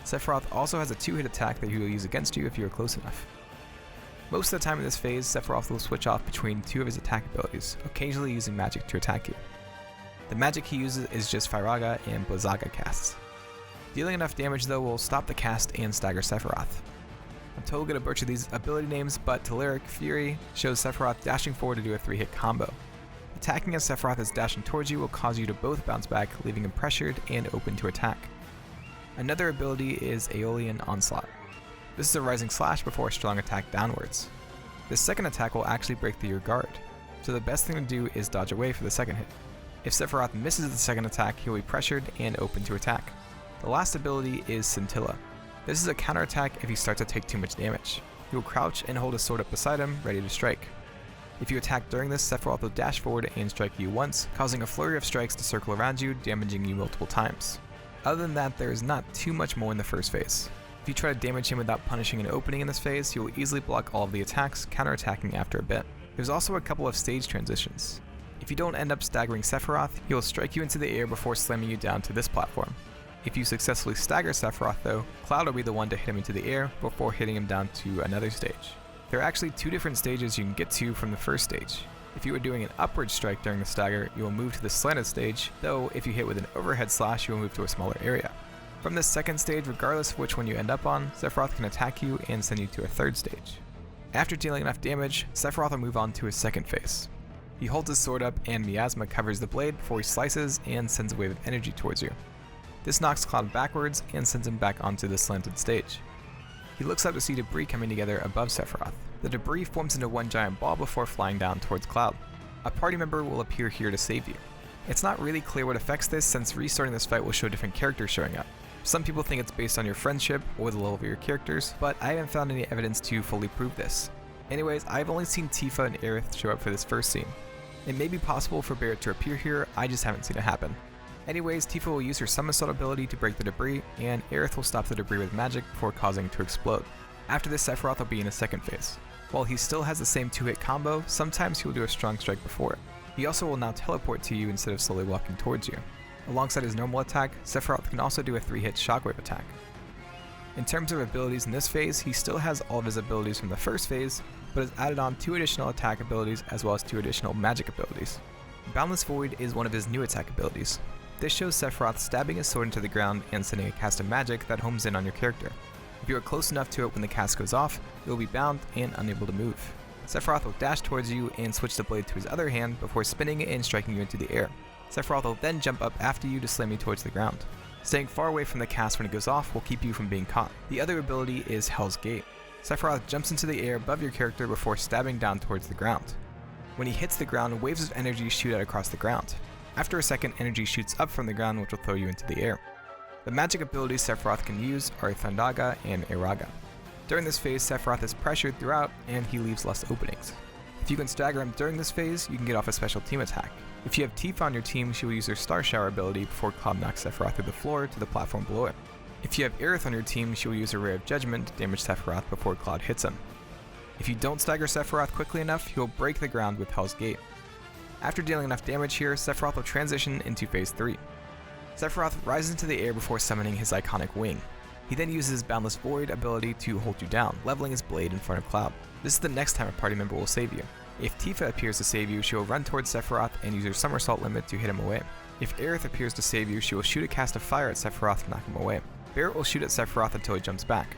Sephiroth also has a 2-hit attack that he will use against you if you are close enough. Most of the time in this phase, Sephiroth will switch off between 2 of his attack abilities, occasionally using magic to attack you. The magic he uses is just Firaga and Blizzaga casts. Dealing enough damage though will stop the cast and stagger Sephiroth. I'm totally going to butcher these ability names, but Telerik Fury shows Sephiroth dashing forward to do a 3-hit combo. Attacking as Sephiroth is dashing towards you will cause you to both bounce back, leaving him pressured and open to attack. Another ability is Aeolian Onslaught. This is a rising slash before a strong attack downwards. This second attack will actually break through your guard, so the best thing to do is dodge away for the second hit. If Sephiroth misses the second attack, he will be pressured and open to attack. The last ability is Scintilla. This is a counterattack if he starts to take too much damage. He will crouch and hold his sword up beside him, ready to strike. If you attack during this, Sephiroth will dash forward and strike you once, causing a flurry of strikes to circle around you, damaging you multiple times. Other than that, there is not too much more in the first phase. If you try to damage him without punishing an opening in this phase, he will easily block all of the attacks, counterattacking after a bit. There's also a couple of stage transitions. If you don't end up staggering Sephiroth, he will strike you into the air before slamming you down to this platform. If you successfully stagger Sephiroth though, Cloud will be the one to hit him into the air before hitting him down to another stage. There are actually 2 different stages you can get to from the first stage. If you are doing an upward strike during the stagger, you will move to the slanted stage, though if you hit with an overhead slash, you will move to a smaller area. From this second stage, regardless of which one you end up on, Sephiroth can attack you and send you to a third stage. After dealing enough damage, Sephiroth will move on to his second phase. He holds his sword up and Miasma covers the blade before he slices and sends a wave of energy towards you. This knocks Cloud backwards and sends him back onto the slanted stage. He looks up to see debris coming together above Sephiroth. The debris forms into one giant ball before flying down towards Cloud. A party member will appear here to save you. It's not really clear what affects this since restarting this fight will show different characters showing up. Some people think it's based on your friendship or the level of your characters, but I haven't found any evidence to fully prove this. Anyways, I've only seen Tifa and Aerith show up for this first scene. It may be possible for Barret to appear here, I just haven't seen it happen. Anyways, Tifa will use her Summon Assault ability to break the debris, and Aerith will stop the debris with magic before causing it to explode. After this, Sephiroth will be in a second phase. While he still has the same 2-hit combo, sometimes he will do a strong strike before it. He also will now teleport to you instead of slowly walking towards you. Alongside his normal attack, Sephiroth can also do a 3-hit shockwave attack. In terms of abilities in this phase, he still has all of his abilities from the first phase, but has added on 2 additional attack abilities as well as 2 additional magic abilities. Boundless Void is one of his new attack abilities. This shows Sephiroth stabbing his sword into the ground and sending a cast of magic that homes in on your character. If you are close enough to it when the cast goes off, you will be bound and unable to move. Sephiroth will dash towards you and switch the blade to his other hand before spinning it and striking you into the air. Sephiroth will then jump up after you to slam you towards the ground. Staying far away from the cast when it goes off will keep you from being caught. The other ability is Hell's Gate. Sephiroth jumps into the air above your character before stabbing down towards the ground. When he hits the ground, waves of energy shoot out across the ground. After a second, energy shoots up from the ground, which will throw you into the air. The magic abilities Sephiroth can use are Thundaga and Iraga. During this phase, Sephiroth is pressured throughout, and he leaves less openings. If you can stagger him during this phase, you can get off a special team attack. If you have Tifa on your team, she will use her Star Shower ability before Cloud knocks Sephiroth through the floor to the platform below it. If you have Aerith on your team, she will use her Ray of Judgment to damage Sephiroth before Cloud hits him. If you don't stagger Sephiroth quickly enough, he will break the ground with Hell's Gate. After dealing enough damage here, Sephiroth will transition into phase 3. Sephiroth rises into the air before summoning his iconic wing. He then uses his Boundless Void ability to hold you down, leveling his blade in front of Cloud. This is the next time a party member will save you. If Tifa appears to save you, she will run towards Sephiroth and use her Somersault limit to hit him away. If Aerith appears to save you, she will shoot a cast of fire at Sephiroth to knock him away. Barret will shoot at Sephiroth until he jumps back.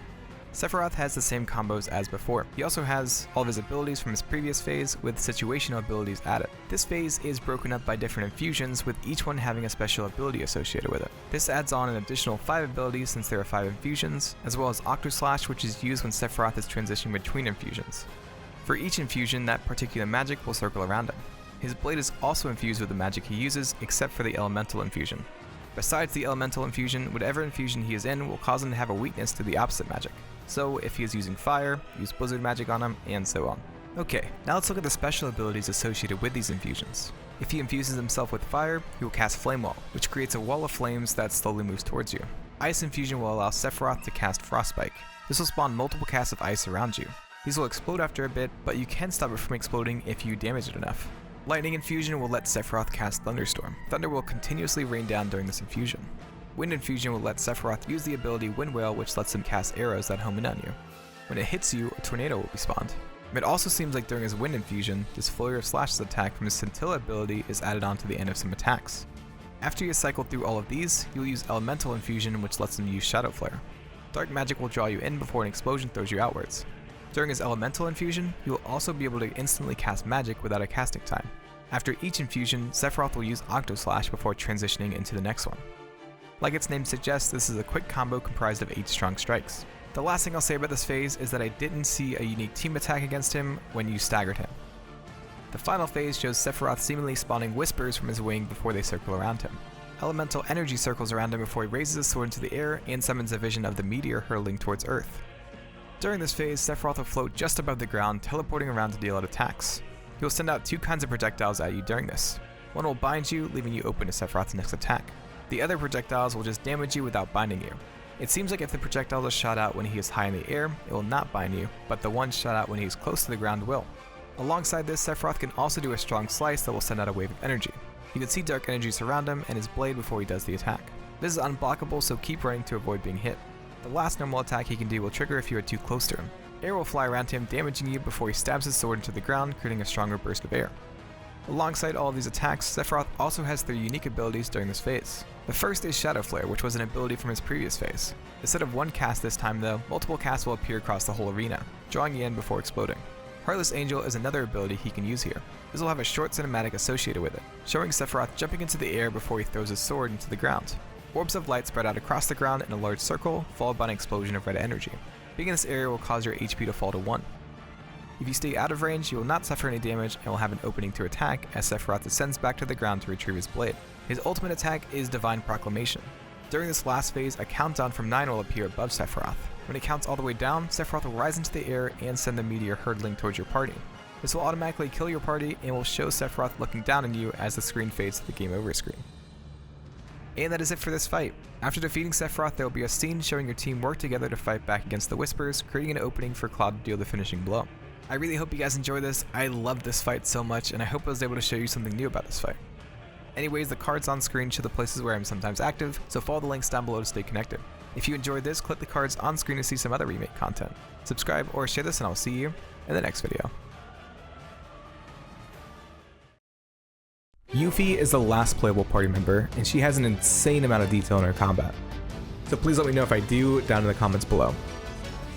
Sephiroth has the same combos as before. He also has all of his abilities from his previous phase with situational abilities added. This phase is broken up by different infusions, with each one having a special ability associated with it. This adds on an additional 5 abilities since there are 5 infusions, as well as Octo Slash, which is used when Sephiroth is transitioning between infusions. For each infusion, that particular magic will circle around him. His blade is also infused with the magic he uses, except for the elemental infusion. Besides the elemental infusion, whatever infusion he is in will cause him to have a weakness to the opposite magic. So if he is using fire, use blizzard magic on him, and so on. Okay, now let's look at the special abilities associated with these infusions. If he infuses himself with fire, he will cast Flame Wall, which creates a wall of flames that slowly moves towards you. Ice infusion will allow Sephiroth to cast Frostspike. This will spawn multiple casts of ice around you. These will explode after a bit, but you can stop it from exploding if you damage it enough. Lightning infusion will let Sephiroth cast Thunderstorm. Thunder will continuously rain down during this infusion. Wind infusion will let Sephiroth use the ability Wind Wail, which lets him cast arrows that home in on you. When it hits you, a tornado will be spawned. It also seems like during his Wind infusion, this Flurry of Slashes attack from his Scintilla ability is added on to the end of some attacks. After he has cycled through all of these, he will use Elemental infusion, which lets him use Shadow Flare. Dark magic will draw you in before an explosion throws you outwards. During his Elemental infusion, he will also be able to instantly cast magic without a casting time. After each infusion, Sephiroth will use Octo Slash before transitioning into the next one. Like its name suggests, this is a quick combo comprised of 8 strong strikes. The last thing I'll say about this phase is that I didn't see a unique team attack against him when you staggered him. The final phase shows Sephiroth seemingly spawning whispers from his wing before they circle around him. Elemental energy circles around him before he raises his sword into the air and summons a vision of the meteor hurtling towards Earth. During this phase, Sephiroth will float just above the ground, teleporting around to deal out attacks. He will send out 2 kinds of projectiles at you during this. One will bind you, leaving you open to Sephiroth's next attack. The other projectiles will just damage you without binding you. It seems like if the projectiles are shot out when he is high in the air, it will not bind you, but the ones shot out when he is close to the ground will. Alongside this, Sephiroth can also do a strong slice that will send out a wave of energy. You can see dark energy surround him and his blade before he does the attack. This is unblockable, so keep running to avoid being hit. The last normal attack he can do will trigger if you are too close to him. Air will fly around him, damaging you before he stabs his sword into the ground, creating a stronger burst of air. Alongside all of these attacks, Sephiroth also has 3 unique abilities during this phase. The first is Shadow Flare, which was an ability from his previous phase. Instead of 1 cast this time though, multiple casts will appear across the whole arena, drawing you in before exploding. Heartless Angel is another ability he can use here. This will have a short cinematic associated with it, showing Sephiroth jumping into the air before he throws his sword into the ground. Orbs of light spread out across the ground in a large circle, followed by an explosion of red energy. Being in this area will cause your HP to fall to 1. If you stay out of range, you will not suffer any damage and will have an opening to attack as Sephiroth descends back to the ground to retrieve his blade. His ultimate attack is Divine Proclamation. During this last phase, a countdown from 9 will appear above Sephiroth. When it counts all the way down, Sephiroth will rise into the air and send the meteor hurtling towards your party. This will automatically kill your party and will show Sephiroth looking down on you as the screen fades to the game over screen. And that is it for this fight. After defeating Sephiroth, there will be a scene showing your team work together to fight back against the Whispers, creating an opening for Cloud to deal the finishing blow. I really hope you guys enjoy this. I loved this fight so much, and I hope I was able to show you something new about this fight. Anyways, the cards on screen show the places where I'm sometimes active, so follow the links down below to stay connected. If you enjoyed this, click the cards on screen to see some other remake content. Subscribe or share this, and I'll see you in the next video. Yuffie is the last playable party member, and she has an insane amount of detail in her combat. So please let me know if I do down in the comments below.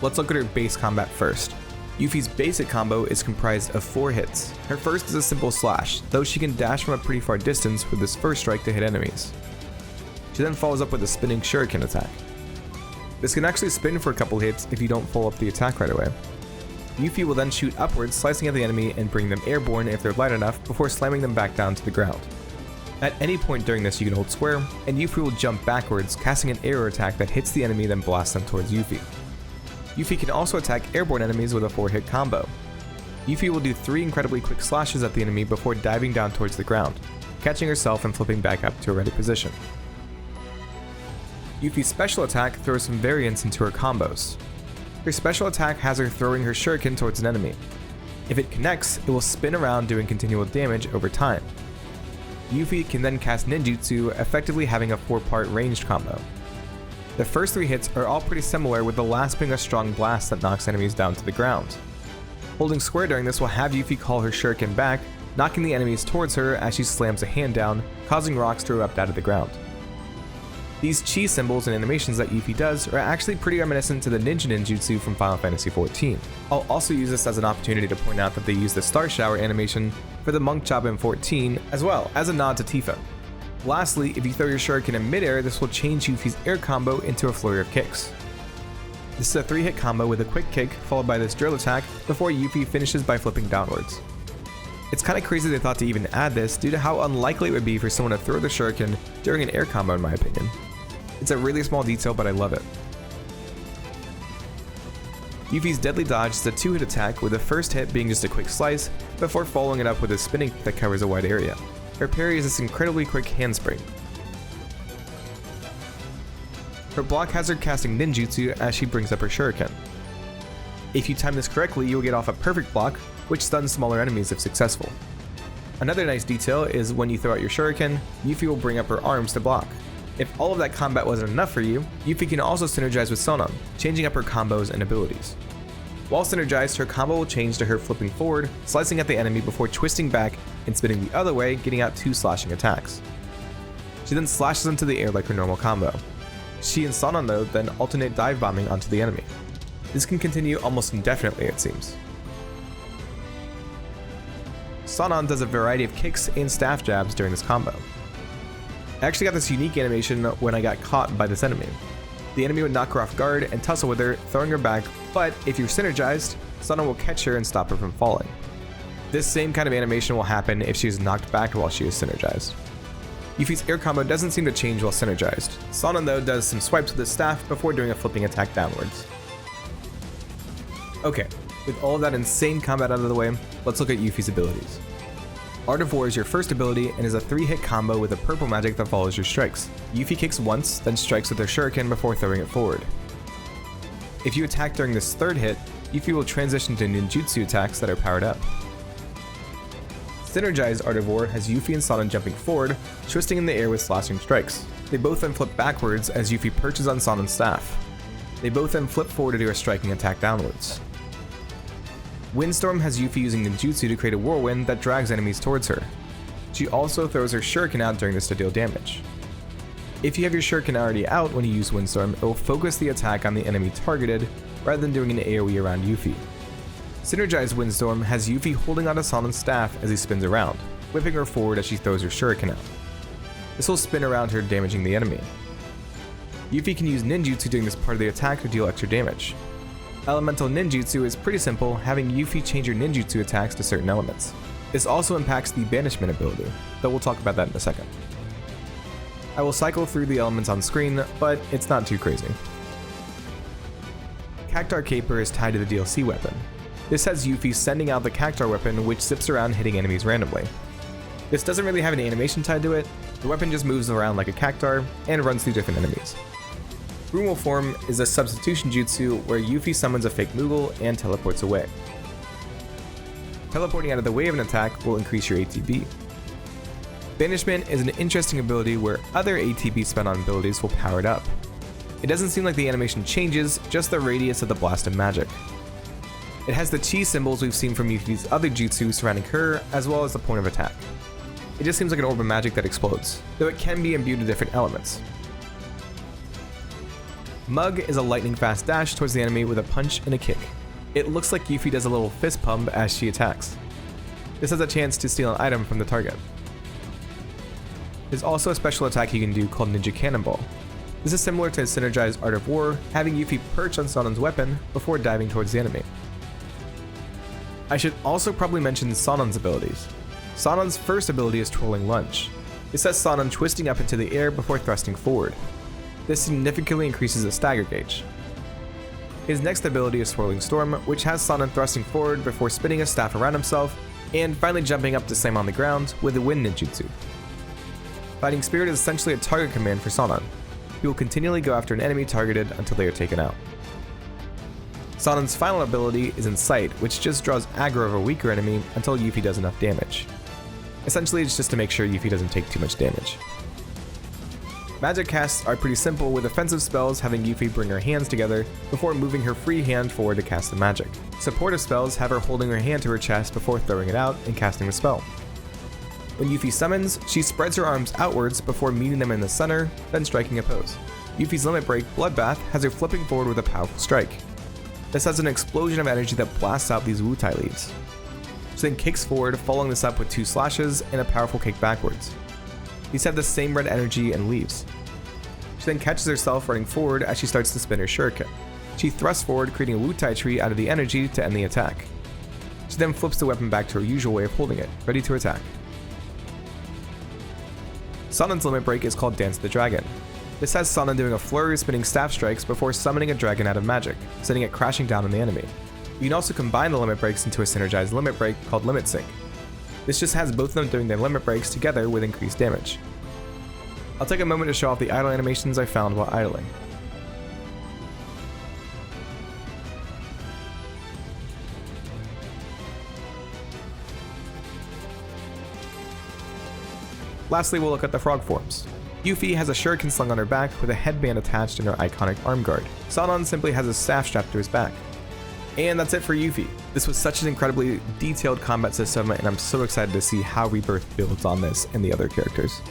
Let's look at her base combat first. Yuffie's basic combo is comprised of 4 hits. Her first is a simple slash, though she can dash from a pretty far distance with this first strike to hit enemies. She then follows up with a spinning shuriken attack. This can actually spin for a couple hits if you don't follow up the attack right away. Yuffie will then shoot upwards, slicing at the enemy and bring them airborne if they're light enough before slamming them back down to the ground. At any point during this you can hold square, and Yuffie will jump backwards, casting an arrow attack that hits the enemy then blasts them towards Yuffie. Yuffie can also attack airborne enemies with a 4-hit combo. Yuffie will do 3 incredibly quick slashes at the enemy before diving down towards the ground, catching herself and flipping back up to a ready position. Yuffie's special attack throws some variance into her combos. Her special attack has her throwing her shuriken towards an enemy. If it connects, it will spin around doing continual damage over time. Yuffie can then cast ninjutsu, effectively having a 4-part ranged combo. The first 3 hits are all pretty similar, with the last being a strong blast that knocks enemies down to the ground. Holding square during this will have Yuffie call her shuriken back, knocking the enemies towards her as she slams a hand down, causing rocks to erupt out of the ground. These chi symbols and animations that Yuffie does are actually pretty reminiscent to the ninja ninjutsu from Final Fantasy XIV. I'll also use this as an opportunity to point out that they use the star shower animation for the monk job in 14, as well as a nod to Tifa. Lastly, if you throw your shuriken in midair, this will change Yuffie's air combo into a flurry of kicks. This is a 3-hit combo with a quick kick followed by this drill attack before Yuffie finishes by flipping downwards. It's kinda crazy they thought to even add this due to how unlikely it would be for someone to throw the shuriken during an air combo in my opinion. It's a really small detail, but I love it. Yuffie's deadly dodge is a 2-hit attack, with the first hit being just a quick slice, before following it up with a spinning that covers a wide area. Her parry is this incredibly quick handspring. Her block has her casting ninjutsu as she brings up her shuriken. If you time this correctly, you will get off a perfect block, which stuns smaller enemies if successful. Another nice detail is when you throw out your shuriken, Yuffie will bring up her arms to block. If all of that combat wasn't enough for you, Yuffie can also synergize with Sonon, changing up her combos and abilities. While synergized, her combo will change to her flipping forward, slicing at the enemy before twisting back and spinning the other way, getting out 2 slashing attacks. She then slashes into the air like her normal combo. She and Sonon though then alternate dive bombing onto the enemy. This can continue almost indefinitely it seems. Sonon does a variety of kicks and staff jabs during this combo. I actually got this unique animation when I got caught by this enemy. The enemy would knock her off guard and tussle with her, throwing her back, but if you're synergized, Sonon will catch her and stop her from falling. This same kind of animation will happen if she is knocked back while she is synergized. Yuffie's air combo doesn't seem to change while synergized. Sonon though does some swipes with his staff before doing a flipping attack downwards. Okay, with all of that insane combat out of the way, let's look at Yuffie's abilities. Art of War is your first ability and is a 3-hit combo with a purple magic that follows your strikes. Yuffie kicks once, then strikes with her shuriken before throwing it forward. If you attack during this 3rd hit, Yuffie will transition to ninjutsu attacks that are powered up. Synergized Art of War has Yuffie and Sonon jumping forward, twisting in the air with slashing strikes. They both then flip backwards as Yuffie perches on Sonon's staff. They both then flip forward to do a striking attack downwards. Windstorm has Yuffie using ninjutsu to create a whirlwind that drags enemies towards her. She also throws her shuriken out during this to deal damage. If you have your shuriken already out when you use Windstorm, it will focus the attack on the enemy targeted, rather than doing an AoE around Yuffie. Synergized Windstorm has Yuffie holding onto Sonon's staff as he spins around, whipping her forward as she throws her shuriken out. This will spin around her, damaging the enemy. Yuffie can use ninjutsu during this part of the attack to deal extra damage. Elemental ninjutsu is pretty simple, having Yuffie change her ninjutsu attacks to certain elements. This also impacts the banishment ability, though we'll talk about that in a second. I will cycle through the elements on screen, but it's not too crazy. Cactuar Caper is tied to the DLC weapon. This has Yuffie sending out the Cactuar weapon, which zips around hitting enemies randomly. This doesn't really have any animation tied to it, the weapon just moves around like a Cactuar and runs through different enemies. Rumal Form is a substitution jutsu where Yuffie summons a fake Moogle and teleports away. Teleporting out of the way of an attack will increase your ATB. Banishment is an interesting ability where other ATB spent on abilities will power it up. It doesn't seem like the animation changes, just the radius of the blast of magic. It has the chi symbols we've seen from Yuffie's other jutsu surrounding her, as well as the point of attack. It just seems like an orb of magic that explodes, though it can be imbued with different elements. Mug is a lightning fast dash towards the enemy with a punch and a kick. It looks like Yuffie does a little fist pump as she attacks. This has a chance to steal an item from the target. There's also a special attack you can do called Ninja Cannonball. This is similar to Synergized Art of War, having Yuffie perch on Sonon's weapon before diving towards the enemy. I should also probably mention Sonon's abilities. Sonon's first ability is Twirling Lunge. It sets Sonon twisting up into the air before thrusting forward. This significantly increases the stagger gauge. His next ability is Swirling Storm, which has Sonon thrusting forward before spinning a staff around himself, and finally jumping up to slam on the ground with the Wind Ninjutsu. Fighting Spirit is essentially a target command for Sonon. He will continually go after an enemy targeted until they are taken out. Sonon's final ability is Incite, which just draws aggro of a weaker enemy until Yuffie does enough damage. Essentially, it's just to make sure Yuffie doesn't take too much damage. Magic casts are pretty simple, with offensive spells having Yuffie bring her hands together before moving her free hand forward to cast the magic. Supportive spells have her holding her hand to her chest before throwing it out and casting the spell. When Yuffie summons, she spreads her arms outwards before meeting them in the center, then striking a pose. Yuffie's Limit Break, Bloodbath, has her flipping forward with a powerful strike. This has an explosion of energy that blasts out these Wutai leaves. She then kicks forward, following this up with 2 slashes and a powerful kick backwards. These have the same red energy and leaves. She then catches herself running forward as she starts to spin her shuriken. She thrusts forward, creating a Wutai tree out of the energy to end the attack. She then flips the weapon back to her usual way of holding it, ready to attack. Sonon's Limit Break is called Dance the Dragon. This has Sonon doing a flurry of spinning staff strikes before summoning a dragon out of magic, sending it crashing down on the enemy. You can also combine the limit breaks into a synergized limit break called Limit Sync. This just has both of them doing their limit breaks together with increased damage. I'll take a moment to show off the idle animations I found while idling. Lastly, we'll look at the frog forms. Yuffie has a shuriken slung on her back with a headband attached in her iconic arm guard. Sonon simply has a staff strapped to his back. And that's it for Yuffie. This was such an incredibly detailed combat system, and I'm so excited to see how Rebirth builds on this and the other characters.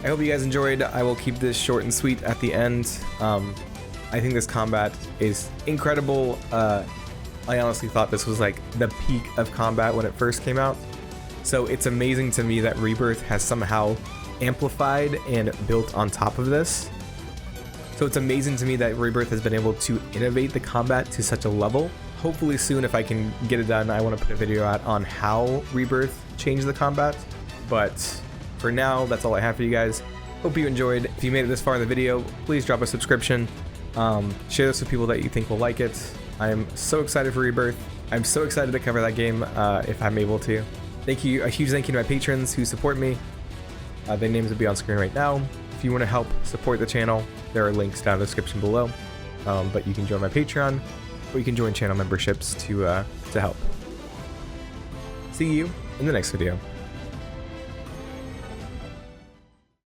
I hope you guys enjoyed. I will keep this short and sweet at the end. I think this combat is incredible. I honestly thought this was like the peak of combat when it first came out. So it's amazing to me that Rebirth has somehow amplified and built on top of this. So it's amazing to me that Rebirth has been able to innovate the combat to such a level. Hopefully soon, if I can get it done, I want to put a video out on how Rebirth changed the combat. But for now, that's all I have for you guys. Hope you enjoyed. If you made it this far in the video, please drop a subscription. Share this with people that you think will like it. I am so excited for Rebirth. I'm so excited to cover that game if I'm able to. Thank you, a huge thank you to my patrons who support me. Their names will be on screen right now. If you want to help support the channel, there are links down in the description below. But you can join my Patreon, or you can join channel memberships to help. See you in the next video.